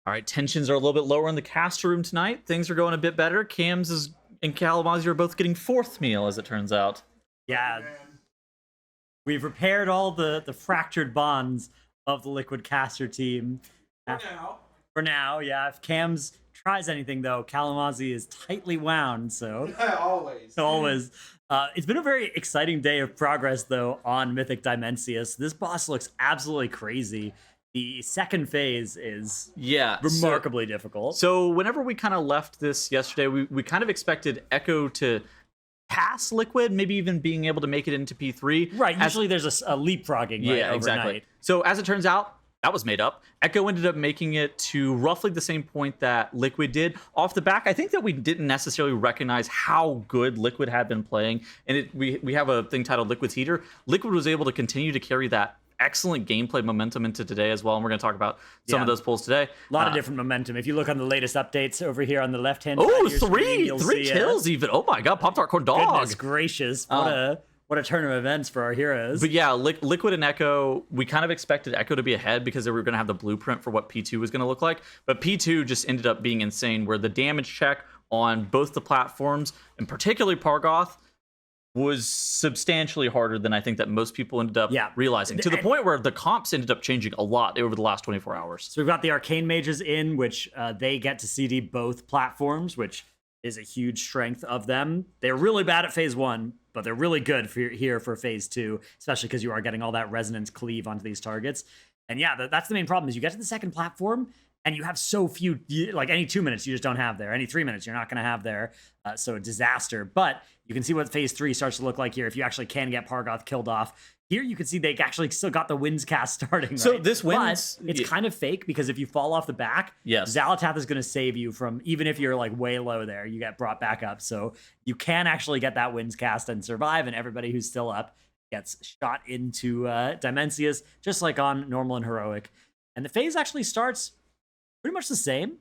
All right, tensions are a little bit lower in the caster room tonight. Things are going a bit better. And Kalamazoo are both getting 4th meal, as it turns out. Yeah. We've repaired all the fractured bonds of the Liquid Caster team. For now, yeah. If Cams tries anything, though, Kalamazoo is tightly wound, so... Always. It's been a very exciting day of progress, though, on Mythic Dimensius. This boss looks absolutely crazy. The second phase is remarkably difficult. So whenever we kind of left this yesterday, we kind of expected Echo to pass Liquid, maybe even being able to make it into P3. Right, usually there's a leapfrogging overnight. Exactly. So as it turns out, that was made up. Echo ended up making it to roughly the same point that Liquid did. Off the back, I think that we didn't necessarily recognize how good Liquid had been playing. And we have a thing titled Liquid's Heater. Liquid was able to continue to carry that excellent gameplay momentum into today as well, and we're going to talk about some of those pulls today. A lot of different momentum. If you look on the latest updates over here on the left-hand side, three kills even. Oh my god, Pop-Tart Corn Dog. Goodness gracious, what a turn of events for our heroes. But yeah, Liquid and Echo, we kind of expected Echo to be ahead because they were going to have the blueprint for what P2 was going to look like, but P2 just ended up being insane, where the damage check on both the platforms, and particularly Pargoth, was substantially harder than I think that most people ended up realizing, to the point where the comps ended up changing a lot over the last 24 hours. So we've got the Arcane Mages in, which they get to CD both platforms, which is a huge strength of them. They're really bad at phase 1, but they're really good here for phase 2, especially because you are getting all that resonance cleave onto these targets. And yeah, that's the main problem, is you get to the second platform, and you have so few, like any 2 minutes you just don't have there. Any 3 minutes you're not going to have there. So a disaster. But you can see what phase 3 starts to look like here if you actually can get Pargoth killed off. Here you can see they actually still got the Winds cast starting, right? So this wins. But it's kind of fake, because if you fall off the back, Xalatath is going to save you from, even if you're like way low there, you get brought back up. So you can actually get that Winds cast and survive, and everybody who's still up gets shot into Dimensius, just like on normal and heroic. And the phase actually starts pretty much the same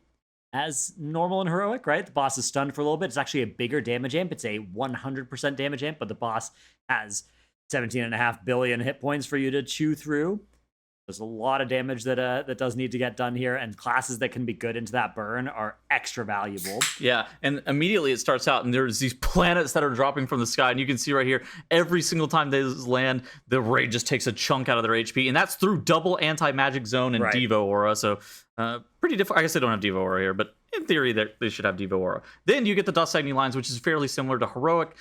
as normal and heroic, right? The boss is stunned for a little bit. It's actually a bigger damage amp. It's a 100% damage amp, but the boss has 17.5 billion hit points for you to chew through. There's a lot of damage that does need to get done here, and classes that can be good into that burn are extra valuable. Yeah, and immediately it starts out, and there's these planets that are dropping from the sky, and you can see right here, every single time they land, the raid just takes a chunk out of their HP, and that's through double anti-magic zone and Devo Aura, so pretty different. I guess they don't have Devo Aura here, but in theory, they should have Devo Aura. Then you get the Dust Agony lines, which is fairly similar to heroic.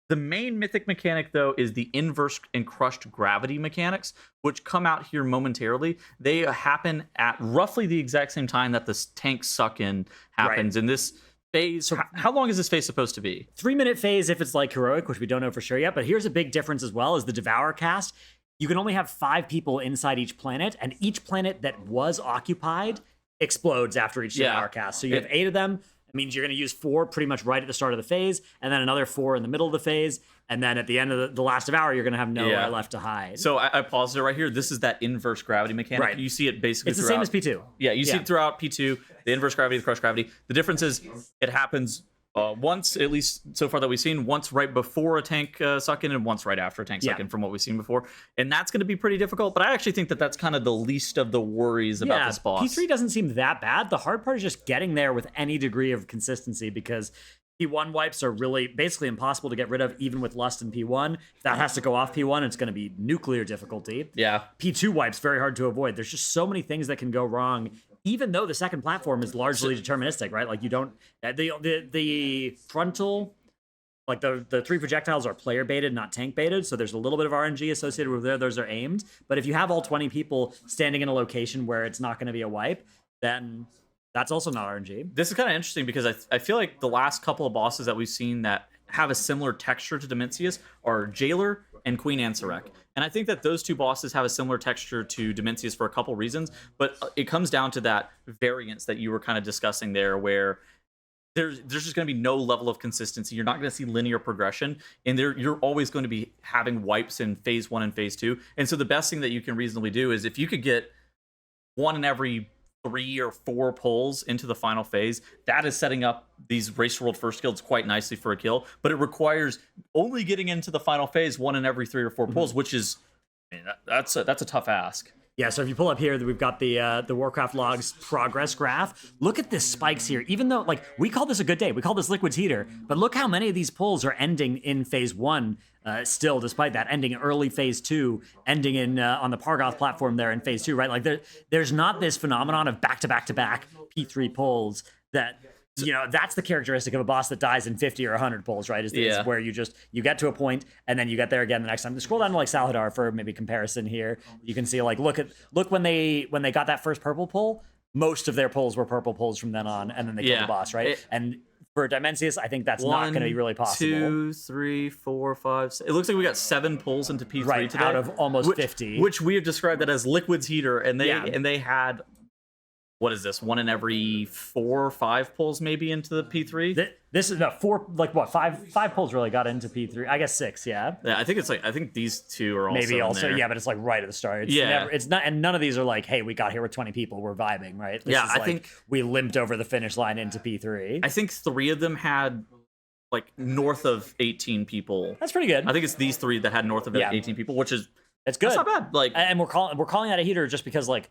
The main mythic mechanic, though, is the inverse and crushed gravity mechanics, which come out here momentarily. They happen at roughly the exact same time that the tank suck-in happens. In this phase, so how long is this phase supposed to be? 3-minute phase if it's like heroic, which we don't know for sure yet. But here's a big difference as well, is the Devour Cast. You can only have 5 people inside each planet, and each planet that was occupied explodes after each Devour Cast. So you have 8 of them. It means you're going to use 4 pretty much right at the start of the phase, and then another 4 in the middle of the phase, and then at the end of the last Devour, you're going to have nowhere left to hide. So I paused it right here. This is that inverse gravity mechanic. Right. You see it basically It's the same as P2. Yeah, you see it throughout P2, the inverse gravity, the crushed gravity. The difference is it happens once, at least so far that we've seen, once right before a tank suck-in and once right after a tank suck-in from what we've seen before. And that's going to be pretty difficult, but I actually think that that's kind of the least of the worries about this boss. P3 doesn't seem that bad. The hard part is just getting there with any degree of consistency, because P1 wipes are really basically impossible to get rid of, even with Lust and P1. If that has to go off P1, it's going to be nuclear difficulty. Yeah. P2 wipes, very hard to avoid. There's just so many things that can go wrong, even though the second platform is largely deterministic, right? Like you don't, the frontal, like the 3 projectiles are player baited, not tank baited. So there's a little bit of RNG associated with those are aimed. But if you have all 20 people standing in a location where it's not going to be a wipe, then that's also not RNG. This is kind of interesting, because I feel like the last couple of bosses that we've seen that have a similar texture to Dimensius are Jailer and Queen Ansurek. And I think that those 2 bosses have a similar texture to Dimensius for a couple reasons, but it comes down to that variance that you were kind of discussing there, where there's just going to be no level of consistency. You're not going to see linear progression, and you're always going to be having wipes in phase 1 and phase 2. And so the best thing that you can reasonably do is, if you could get 1 in every 3 or 4 pulls into the final phase, that is setting up these Race World First guilds quite nicely for a kill. But it requires only getting into the final phase 1 in every 3 or 4 pulls, which is, I mean, that's a tough ask. Yeah, so if you pull up here, we've got the Warcraft logs progress graph. Look at this spikes here. Even though, like, we call this a good day, we call this Liquid's heater, but look how many of these pulls are ending in phase 1 still, despite that, ending in early phase 2, ending in on the Pargoth platform there in phase 2, right? Like, there's not this phenomenon of back-to-back-to-back P3 pulls that... that's the characteristic of a boss that dies in 50 or 100 pulls, right? Is where you get to a point and then you get there again the next time. Scroll down to like Salhadar for maybe comparison here. You can see like look when they got that first purple pull, most of their pulls were purple pulls from then on, and then they killed the boss, right? And for Dimensius, I think that's not going to be really possible. 2, 3, 4, 5. It looks like we got 7 pulls into P3 today, out of almost 50, which we have described that as Liquid's heater, and they had. What is this? 1 in every 4 or 5 pulls maybe into the P3? This is no 4, like what? 5 pulls really got into P3. I guess 6, yeah. Yeah, I think these 2 are also maybe also in there. Yeah, but it's like right at the start. It's not, and none of these are like, hey, we got here with 20 people, we're vibing, right? I think we limped over the finish line into P3. I think 3 of them had like north of 18 people. That's pretty good. I think it's these 3 that had north of 18 people, which is it's good. That's not bad. Like, and we're calling that a heater just because like.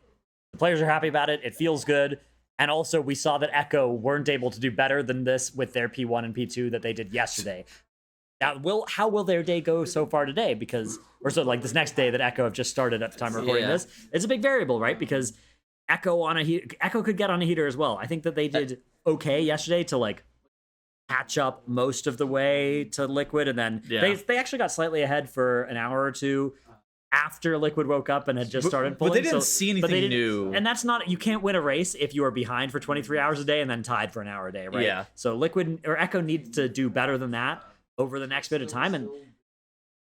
The players are happy about it. It feels good. And also, we saw that Echo weren't able to do better than this with their P1 and P2 that they did yesterday. Now, how will their day go so far today? This next day that Echo have just started at the time of recording this, it's a big variable, right? Because Echo could get on a heater as well. I think that they did okay yesterday to like catch up most of the way to Liquid, and then they actually got slightly ahead for an hour or two after Liquid woke up and had just started pulling. But they didn't see anything new. And that's not, you can't win a race if you are behind for 23 hours a day and then tied for an hour a day, right? Yeah. So Liquid or Echo needs to do better than that over the next bit of time. And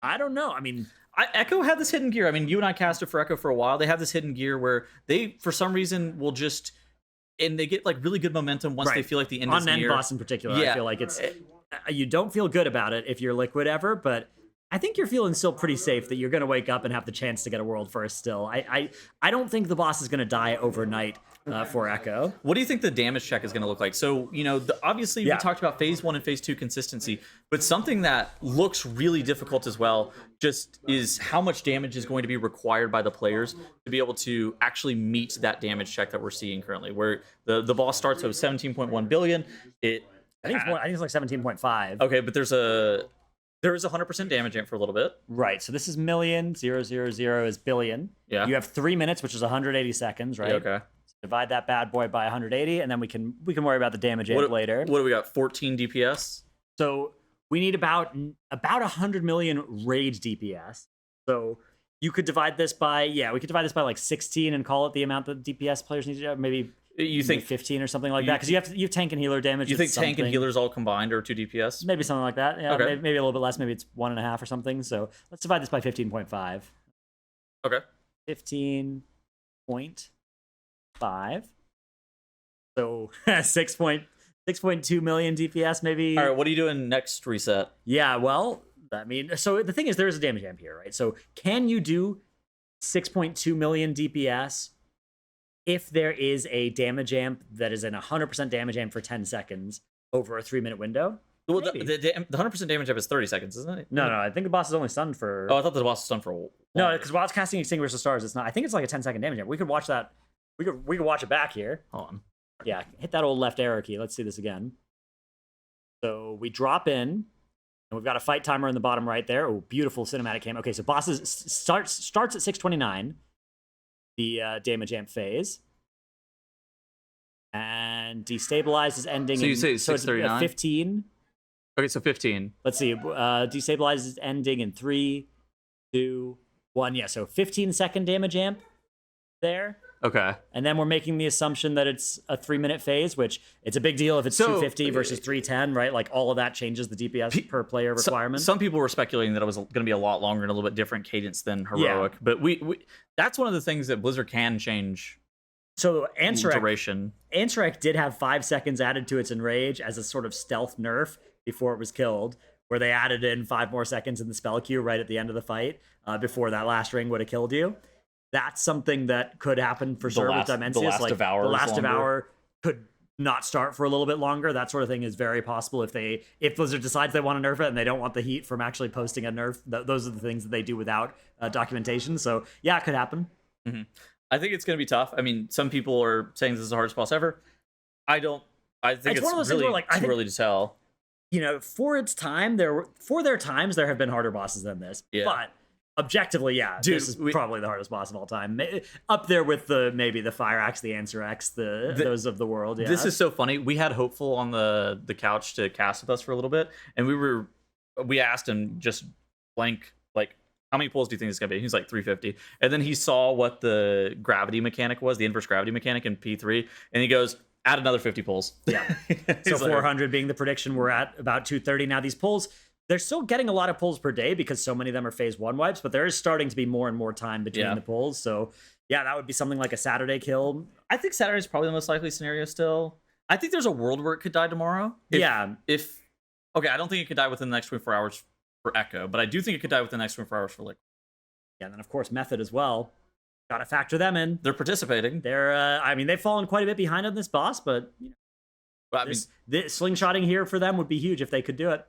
I don't know. I mean, Echo had this hidden gear. I mean, you and I casted for Echo for a while. They have this hidden gear where they, for some reason, will just, and they get like really good momentum once they feel like the end is near. On end boss in particular, I feel like it's, you don't feel good about it if you're Liquid ever, but I think you're feeling still pretty safe that you're going to wake up and have the chance to get a world first still. I don't think the boss is going to die overnight for Echo. What do you think the damage check is going to look like? So, obviously we talked about phase 1 and phase 2 consistency, but something that looks really difficult as well just is how much damage is going to be required by the players to be able to actually meet that damage check that we're seeing currently, where the boss starts at 17.1 billion. I think it's like 17.5. Okay, but there is 100% damage amp for a little bit. Right. So this is million, 000 is billion. Yeah. You have 3 minutes, which is 180 seconds, right? Yeah, okay. So divide that bad boy by 180, and then we can worry about the damage amp later. What do we got? 14 DPS? So we need about 100 million rage DPS. So you could divide this by, like 16 and call it the amount that DPS players need to have. Maybe you think 15 or something like that, because you have tank and healer damage. You think tank and healers all combined or 2 DPS? Maybe something like that. Yeah, okay. Maybe a little bit less. Maybe it's 1.5 or something. So let's divide this by 15.5. Okay. 15.5. So 6.2 million DPS maybe. All right. What are you doing next reset? Yeah. Well, I mean, so the thing is, there is a damage amp here, right? So can you do 6.2 million DPS? If there is a damage amp that is an 100% damage amp for 10 seconds over a 3-minute window? Well, the 100% damage amp is 30 seconds, isn't it? No, I think the boss is only stunned for... Oh, I thought the boss was stunned for a while. No, because while it's casting Extinguish the Stars, it's not. I think it's like a 10-second damage amp. We could watch that. We could watch it back here. Hold on. Yeah, hit that old left arrow key. Let's see this again. So we drop in, and we've got a fight timer in the bottom right there. Oh, beautiful cinematic cam. Okay, so bosses starts at 629. The damage amp phase, and destabilize is ending. So you say 639? 15. Okay, so 15. Let's see. Destabilize is ending in 3, 2, 1. Yeah, so 15-second damage amp there. Okay. And then we're making the assumption that it's a 3-minute phase, which it's a big deal if it's 250 versus 310, right? Like all of that changes the DPS per player requirement. Some people were speculating that it was going to be a lot longer and a little bit different cadence than Heroic. Yeah. But we that's one of the things that Blizzard can change. So Ansurek did have 5 seconds added to its Enrage as a sort of stealth nerf before it was killed, where they added in 5 more seconds in the spell queue right at the end of the fight before that last ring would have killed you. That's something that could happen for sure with Dimensius. The last of hour could not start for a little bit longer. That sort of thing is very possible if Blizzard decides they want to nerf it and they don't want the heat from actually posting a nerf. Those are the things that they do without documentation. So yeah, it could happen. Mm-hmm. I think it's going to be tough. I mean, some people are saying this is the hardest boss ever. I don't. I think it's one of those really things where, too early to tell. You know, for its time, for their times, there have been harder bosses than this. Yeah. But objectively, yeah, dude, this is probably the hardest boss of all time. Up there with maybe the Fyrakks, the Ansureks, those of the world. Yeah. This is so funny. We had Hopeful on the couch to cast with us for a little bit, and we asked him just blank, like, how many pulls do you think it's gonna be? He's like 350, and then he saw what the gravity mechanic was, the inverse gravity mechanic in P3, and he goes, add another 50 pulls. Yeah. So 400 being the prediction. We're at about 230 now. These pulls, they're still getting a lot of pulls per day because so many of them are phase 1 wipes, but there is starting to be more and more time between the pulls. So yeah, that would be something like a Saturday kill. I think Saturday is probably the most likely scenario still. I think there's a world where it could die tomorrow. Okay, I don't think it could die within the next 24 hours for Echo, but I do think it could die within the next 24 hours for Liquid. Yeah, and then of course Method as well. Got to factor them in. They're participating. I mean, they've fallen quite a bit behind on this boss, but you know, this slingshotting here for them would be huge if they could do it.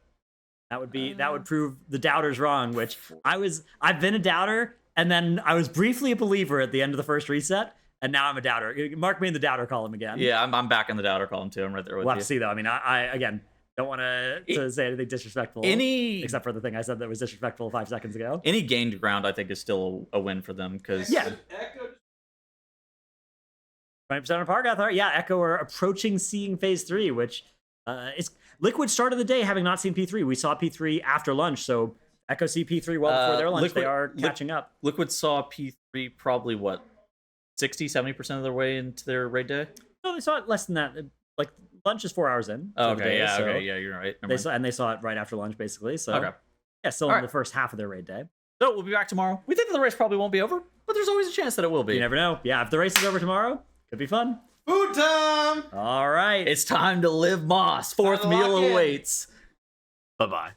That would prove the doubters wrong. Which I've been a doubter, and then I was briefly a believer at the end of the first reset, and now I'm a doubter. Mark me in the doubter column again. Yeah, I'm back in the doubter column too. I'm right there with you. We'll have to see though. I mean, I again don't want to say anything disrespectful. Except for the thing I said that was disrespectful 5 seconds ago. Any gained ground, I think, is still a win for them because 20% on Pargathar. Yeah, Echo are approaching seeing phase 3, which is Liquid started the day having not seen P3. We saw P3 after lunch, so Echo see P3 well before their lunch. They are catching up. Liquid saw P3 probably 60-70% of their way into their raid day. No, they saw it less than that. Like lunch is 4 hours in. Okay, yeah, you're right. They saw it right after lunch, basically. So yeah, still in the first half of their raid day. So we'll be back tomorrow. We think that the race probably won't be over, but there's always a chance that it will be. You never know. Yeah, if the race is over tomorrow, could be fun. Food time! All right. It's time to live Moss. Fourth meal awaits. Bye-bye.